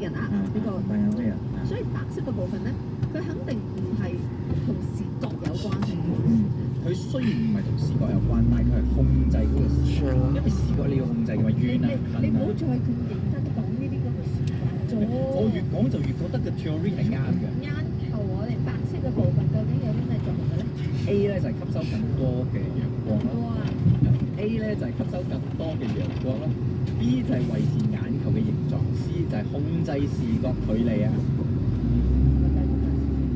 人啊，呢個大眼色人。所以白色嘅部分咧，佢肯定唔係同視覺有關係。佢雖然唔係同視覺有關，但係佢係控制嗰個視覺，因為視覺你要控制嘅嘛，遠啊你唔好近啊。再咁認真講呢啲咁嘅説話咗。我越講就越覺得個 theory 係啱嘅。眼球我哋白色嘅部分究竟有啲咩作用嘅咧 A 咧就係吸收更多嘅陽光咯哇，A 咧就係吸收更多嘅陽光咯，B 就係維持眼球嘅形狀，C 就係控制視覺距離啊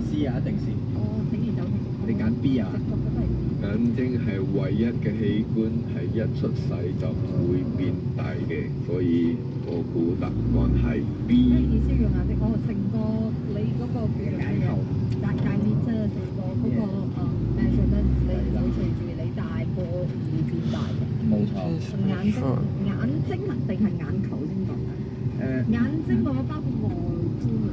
，C 啊一定 C。哦，鋌而走險。你揀 B 啊？直覺都係。眼睛係唯一嘅器官係一出世就唔會變大嘅，所以我估答案係咩 B。意思用眼睛？哦，成個你嗰個叫做咩嘢？大面即係成個嗰個measurement，你唔會隨住你大個而變大嘅。冇錯。眼睛定係眼球先講嘅？眼睛我包括外觀啊，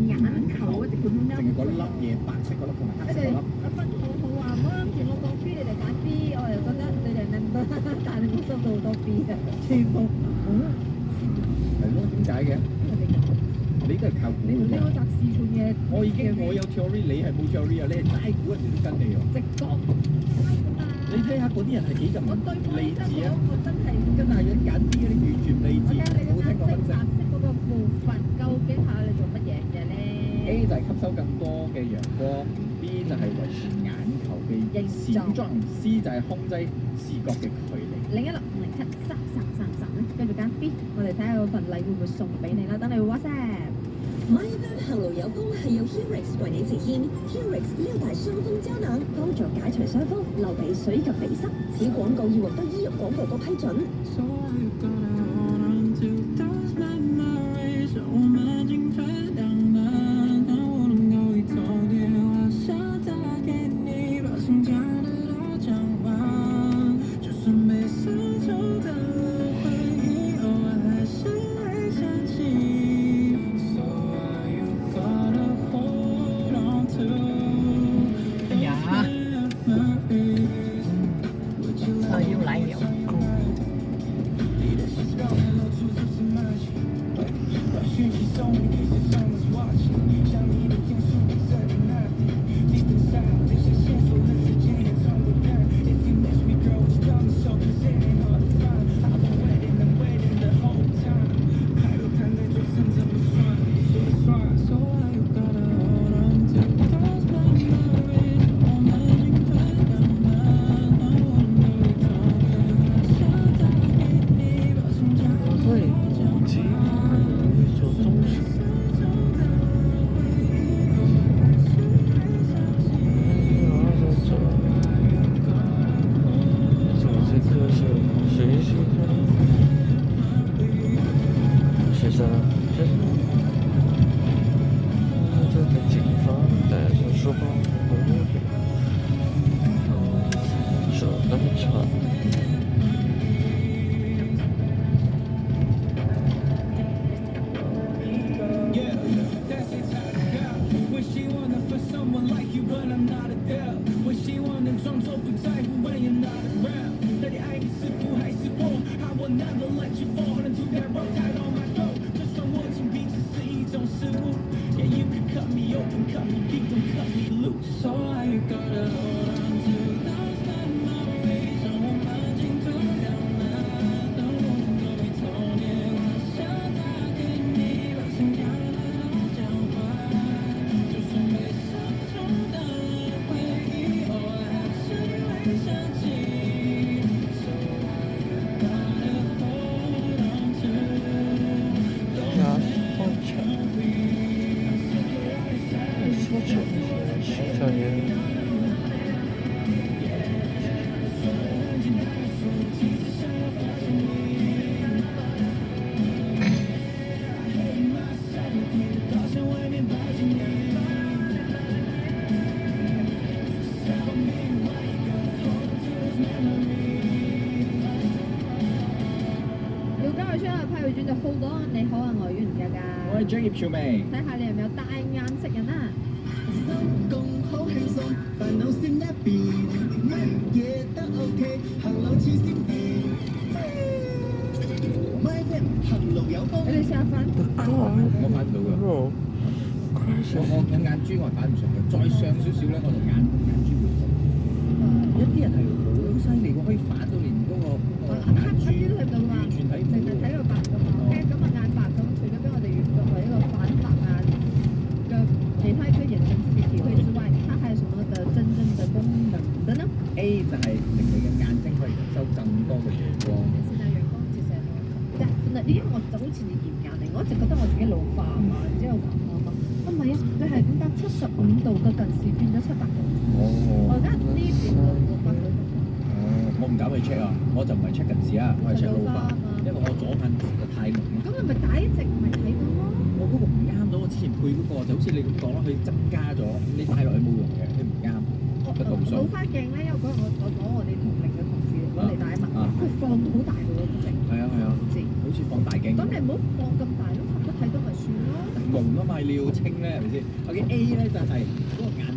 眼球嗰隻管淨係嗰粒嘢，白色嗰粒同埋黑色嗰粒。分好好啊！唔好諗住我講 B，你哋揀 B，我又覺得你哋諗得，但係我收到好多 B 嘅，全部係咯，點解嘅？你都係靠估㗎嘛。你呢個集試判嘅，我有 theory，你係冇 theory 啊！你係齋估人哋都跟你喎。直覺。你睇下嗰啲人係幾咁我對理智啊！我真係真係你揀 B 嗰啲完全唔理智，我睇下你嘅冇聽過分析。白色嗰個部分究竟係你做乜嘢嘅咧 A 就係吸收更多嘅陽光，B 就係維持眼球嘅閃狀，C 就係控制視覺嘅距離。0165073333咧，繼續揀 B，我哋睇下嗰份禮會唔會送俾你啦，等你 WhatsApp。MyVan 後勞有功係由 Helix 為你呈現 Helix 撩大傷風膠囊，幫助解除傷風、流鼻水及鼻塞。此廣告要獲得醫藥廣告局批准。 So I gotta hold on to those memories，讓我們盡快浪漫。當我能夠一通電話下打給你，把想講的都講完，就算被撕走的回憶，偶爾還是會想起。So are you gonna hold on to those memories？要來了。Hold on，你好啊，我係袁嘉嘉。我係張葉兆明。睇下你係咪有大眼色人啊？收工好輕鬆，煩惱閃一邊，乜嘢都 OK，行路似閃電。My 行路有風。你哋試下翻。我反唔到㗎。我眼珠我係反唔上嘅，再上少少咧我就眼珠會痛。一啲人係好犀利喎，可以反到連嗰個眼珠黑啲都睇唔到㗎嘛，完全睇唔淨係睇到白㗎嘛。咁啊眼白咁，除咗俾我哋作為一個反白眼嘅其他一個眼神自己體會之外，它還有什麼的真正的功能的呢 A 就係令你嘅眼睛可以吸收更多嘅陽光。是但陽光折射到即係呢啲我就好似你驗眼嚟，我一直覺得我自己老化啊嘛，然之後講我講，唔係啊，你係咁得75度嘅近視變咗700度，我而家呢邊就600度。我唔敢去 check 啊，我就唔係 check 近視啊，我係 check 老花，因為我左眼就太濃啦。咁你咪打一隻咪睇到咯。我嗰個唔啱咗，我之前配嗰個就好似你咁講啦，佢增加咗，你戴落去冇用嘅，佢唔啱。個度數老花鏡咧，因為嗰日我攞我哋同齡嘅同事攞嚟戴啊嘛，佢放到好大個嗰隻。係啊係啊，好似放大鏡咁。咁你唔好放咁大咯，差唔多睇到咪算咯。朦啊嘛，你要清咧係咪先？我嘅 A 咧就係嗰個眼。